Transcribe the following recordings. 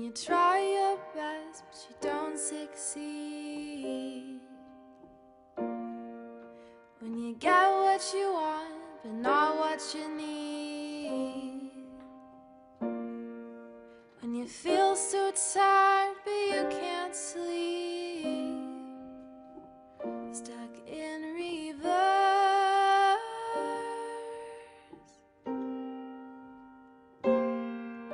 you try your best, but you don't succeed. When you get what you want, but not what you need. When you feel so tired, but you can't sleep. Stuck in reverse. And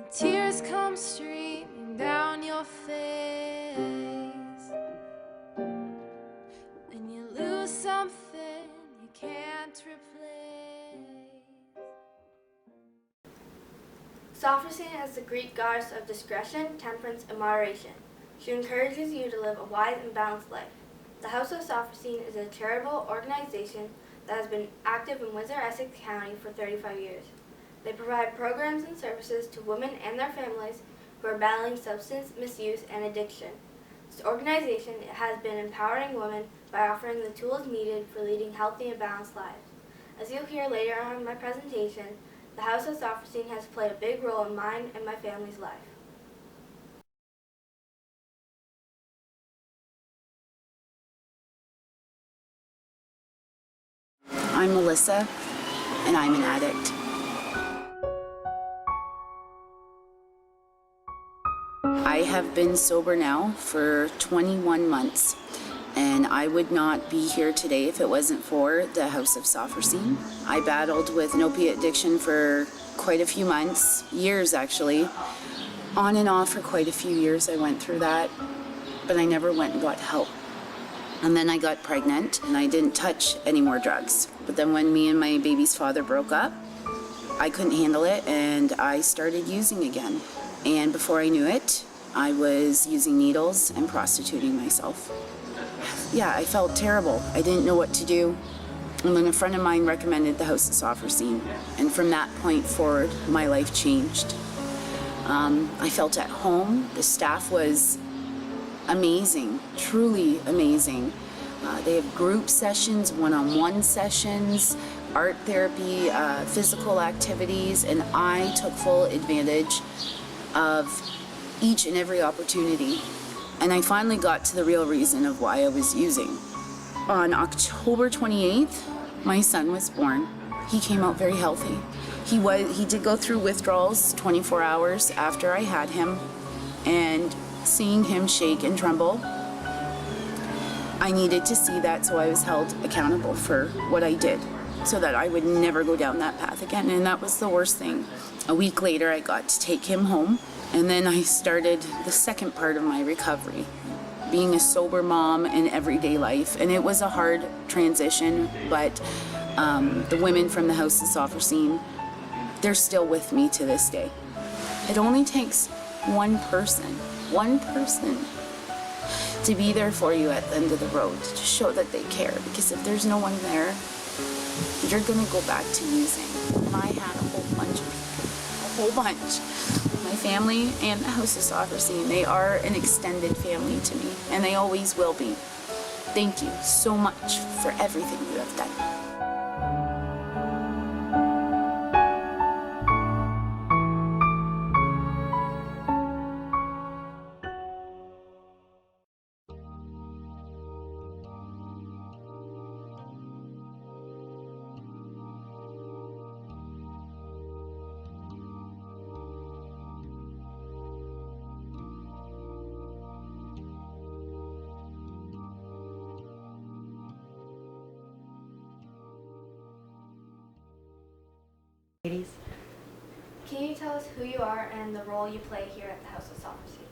the tears come streaming down your face. When you lose something you can't replace. Sophrosyne is the Greek goddess of discretion, temperance, and moderation. She encourages you to live a wise and balanced life. The House of Sophrosyne is a charitable organization that has been active in Windsor-Essex County for 35 years. They provide programs and services to women and their families who are battling substance misuse and addiction. This organization has been empowering women by offering the tools needed for leading healthy and balanced lives. As you'll hear later on in my presentation, the House of Sophrosyne has played a big role in mine and my family's life. I'm Melissa, and I'm an addict. I have been sober now for 21 months, and I would not be here today if it wasn't for the House of Sophrosyne. I battled with an opiate addiction for quite a few months, years actually. On and off for quite a few years I went through that, but I never went and got help. And then I got pregnant and I didn't touch any more drugs. But then when me and my baby's father broke up, I couldn't handle it and I started using again. And before I knew it, I was using needles and prostituting myself. Yeah, I felt terrible. I didn't know what to do. And then a friend of mine recommended the House of Sophrosyne. And from that point forward, my life changed. I felt at home. The staff was amazing, truly amazing. They have group sessions, one-on-one sessions, art therapy, physical activities, and I took full advantage of each and every opportunity. And I finally got to the real reason of why I was using. On October 28th, my son was born. He came out very healthy. He did go through withdrawals 24 hours after I had him, and seeing him shake and tremble, I needed to see that, so I was held accountable for what I did so that I would never go down that path again, and that was the worst thing. A week later, I got to take him home, and then I started the second part of my recovery, being a sober mom in everyday life, and it was a hard transition, but the women from the House of Sophrosyne, they're still with me to this day. It only takes one person to be there for you at the end of the road, to show that they care, because if there's no one there, you're gonna go back to using. And I had a whole bunch. My family and the House of Sophrosyne, they are an extended family to me, and they always will be. Thank you so much for everything you have done. Can you tell us who you are and the role you play here at the House of Sophrosyne?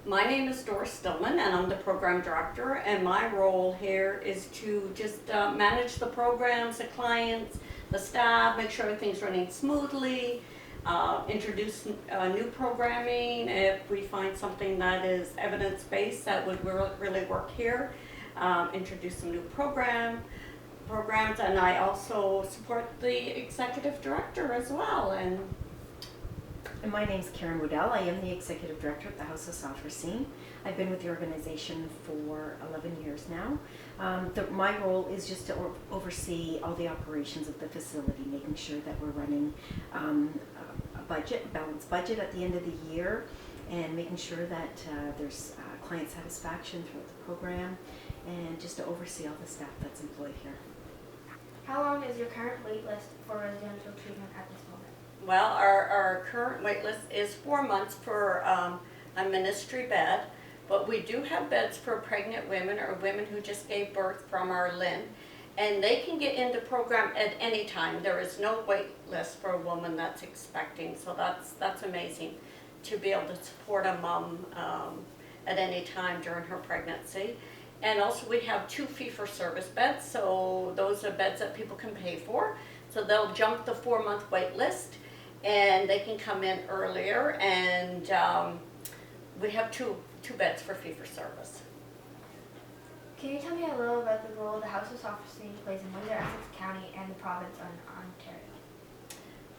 My name is Doris Stillman and I'm the program director, and my role here is to just manage the programs, the clients, the staff, make sure everything's running smoothly, introduce new programming if we find something that is evidence-based that would really work here, introduce some new programs, and I also support the executive director as well. And my name's Karen Woodell. I am the Executive Director at the House of Sophrosyne. I've been with the organization for 11 years now. My role is just to oversee all the operations of the facility, making sure that we're running a balanced budget at the end of the year, and making sure that there's client satisfaction throughout the program, and just to oversee all the staff that's employed here. How long is your current wait list for residential treatment at this moment? Well, our current wait list is 4 months for a ministry bed, but we do have beds for pregnant women or women who just gave birth from our LIN, and they can get into program at any time. There is no wait list for a woman that's expecting, so that's amazing to be able to support a mom at any time during her pregnancy. And also we have 2 fee-for-service beds, so those are beds that people can pay for. So they'll jump the 4-month wait list and they can come in earlier, and we have two beds for fee-for-service. Can you tell me a little about the role the House of Sophrosyne plays in Windsor, Essex County and the province of Ontario?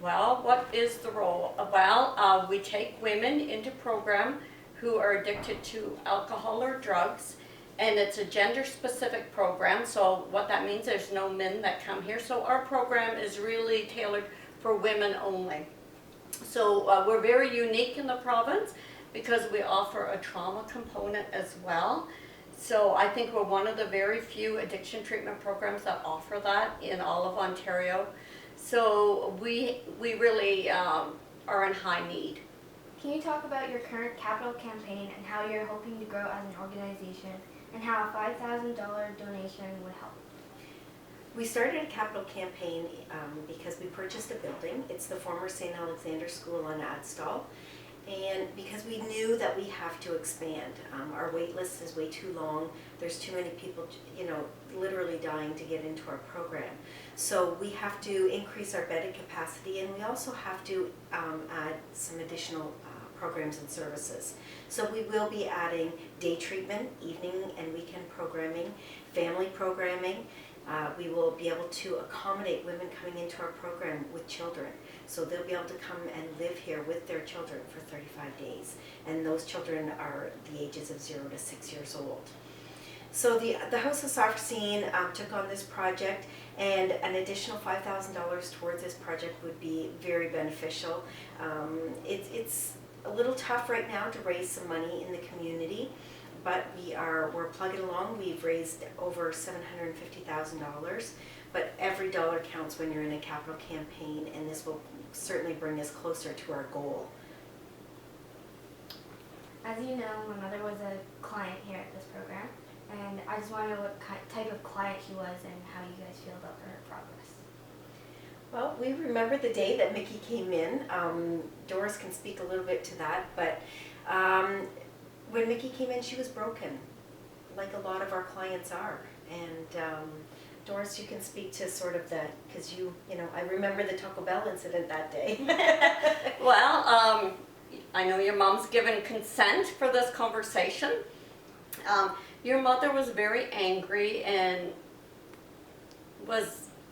Well, what is the role? Well, we take women into program who are addicted to alcohol or drugs, and it's a gender-specific program, so what that means, there's no men that come here, so our program is really tailored for women only. So we're very unique in the province because we offer a trauma component as well. So I think we're one of the very few addiction treatment programs that offer that in all of Ontario. So we really are in high need. Can you talk about your current capital campaign and how you're hoping to grow as an organization, and how a $5,000 donation would help? We started a capital campaign because we purchased a building. It's the former St. Alexander School on Adstall. And because we knew that we have to expand. Our wait list is way too long. There's too many people, literally dying to get into our program. So we have to increase our bedded capacity, and we also have to add some additional programs and services. So we will be adding day treatment, evening and weekend programming, family programming. We will be able to accommodate women coming into our program with children. So they'll be able to come and live here with their children for 35 days. And those children are the ages of 0 to 6 years old. So the House of Sophrosyne took on this project, and an additional $5,000 towards this project would be very beneficial. It's a little tough right now to raise some money in the community, but we're plugging along. We've raised over $750,000, but every dollar counts when you're in a capital campaign, and this will certainly bring us closer to our goal. As you know, my mother was a client here at this program, and I just want to know what type of client she was and how you guys feel about her progress. Well, we remember the day that Mickey came in. Doris can speak a little bit to that, but when Mickey came in, she was broken, like a lot of our clients are. And Doris, you can speak to sort of that, because I remember the Taco Bell incident that day. Well, I know your mom's given consent for this conversation. Your mother was very angry and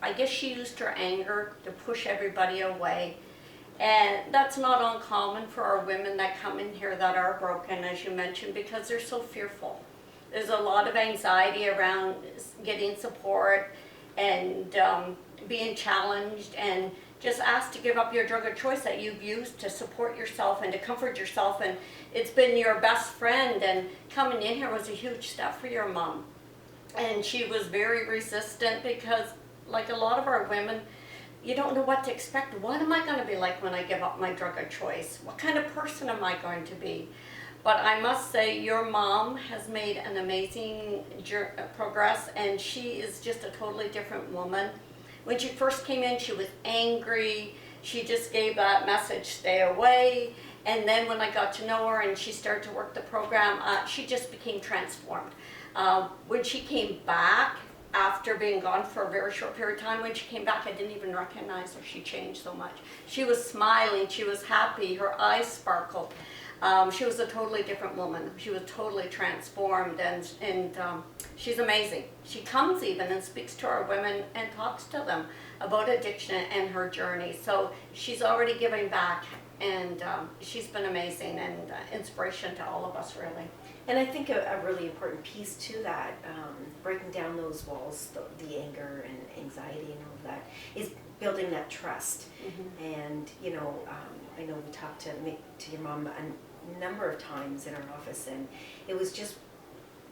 I guess she used her anger to push everybody away. And that's not uncommon for our women that come in here that are broken, as you mentioned, because they're so fearful. There's a lot of anxiety around getting support and being challenged and just asked to give up your drug of choice that you've used to support yourself and to comfort yourself, and it's been your best friend, and coming in here was a huge step for your mom. And she was very resistant because, like a lot of our women, you don't know what to expect. What am I going to be like when I give up my drug of choice? What kind of person am I going to be? But I must say, your mom has made an amazing progress, and she is just a totally different woman. When she first came in, she was angry. She just gave that message, stay away. And then when I got to know her and she started to work the program, she just became transformed. When she came back, after being gone for a very short period of time, when she came back, I didn't even recognize her. She changed so much. She was smiling, she was happy, her eyes sparkled. She was a totally different woman. She was totally transformed, and she's amazing. She comes even and speaks to our women and talks to them about addiction and her journey. So she's already giving back, and she's been amazing and inspiration to all of us, really. And I think a really important piece to that, breaking down those walls, the anger and anxiety and all of that, is building that trust. Mm-hmm. And I know we talked to your mom number of times in our office, and it was just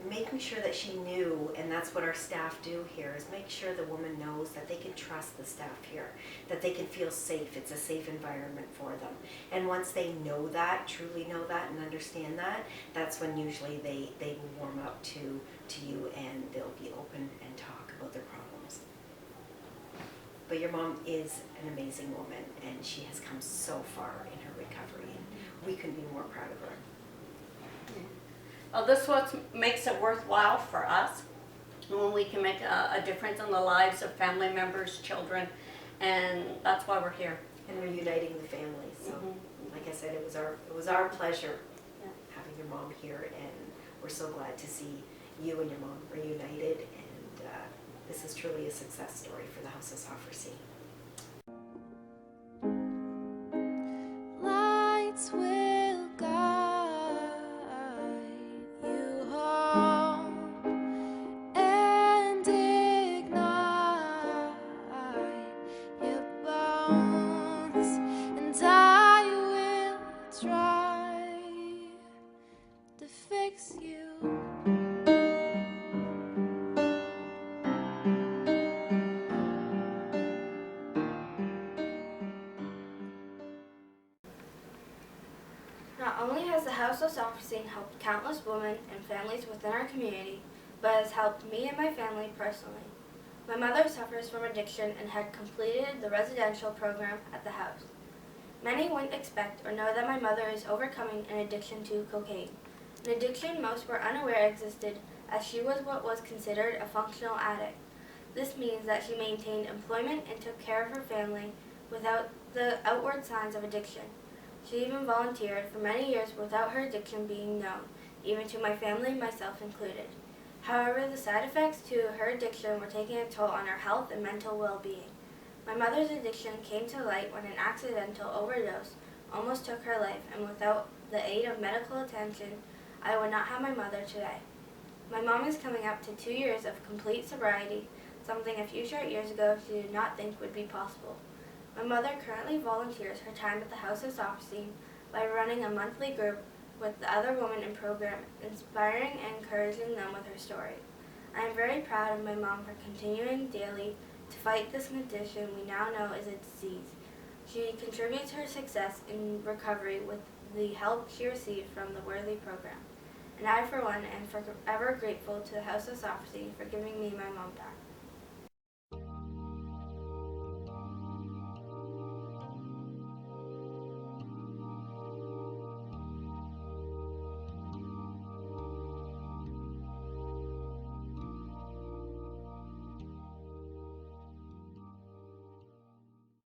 making sure that she knew, and that's what our staff do here, is make sure the woman knows that they can trust the staff here, that they can feel safe. It's a safe environment for them. And once they know that, truly know that and understand that, that's when usually they will warm up to you, and they'll be open and talk about their problems. But your mom is an amazing woman, and she has come so far in her recovery, and we couldn't be more proud of her. Well, this is what makes it worthwhile for us, when we can make a difference in the lives of family members, children, and that's why we're here. And we're uniting the family. So, like I said, it was our pleasure having your mom here, and we're so glad to see you and your mom reunited. And this is truly a success story for the House of Sophrosyne. Lights will guide you home and ignite your bones, and I will try to fix you. Not only has the House of Sophrosyne helped countless women and families within our community, but has helped me and my family personally. My mother suffers from addiction and had completed the residential program at the house. Many wouldn't expect or know that my mother is overcoming an addiction to cocaine, an addiction most were unaware existed, as she was what was considered a functional addict. This means that she maintained employment and took care of her family without the outward signs of addiction. She even volunteered for many years without her addiction being known, even to my family, myself included. However, the side effects to her addiction were taking a toll on her health and mental well-being. My mother's addiction came to light when an accidental overdose almost took her life, and without the aid of medical attention, I would not have my mother today. My mom is coming up to 2 years of complete sobriety, something a few short years ago she did not think would be possible. My mother currently volunteers her time at the House of Sophrosyne by running a monthly group with the other women in program, inspiring and encouraging them with her story. I am very proud of my mom for continuing daily to fight this condition we now know is a disease. She contributes her success in recovery with the help she received from the Worthy program. And I, for one, am forever grateful to the House of Sophrosyne for giving me my mom back.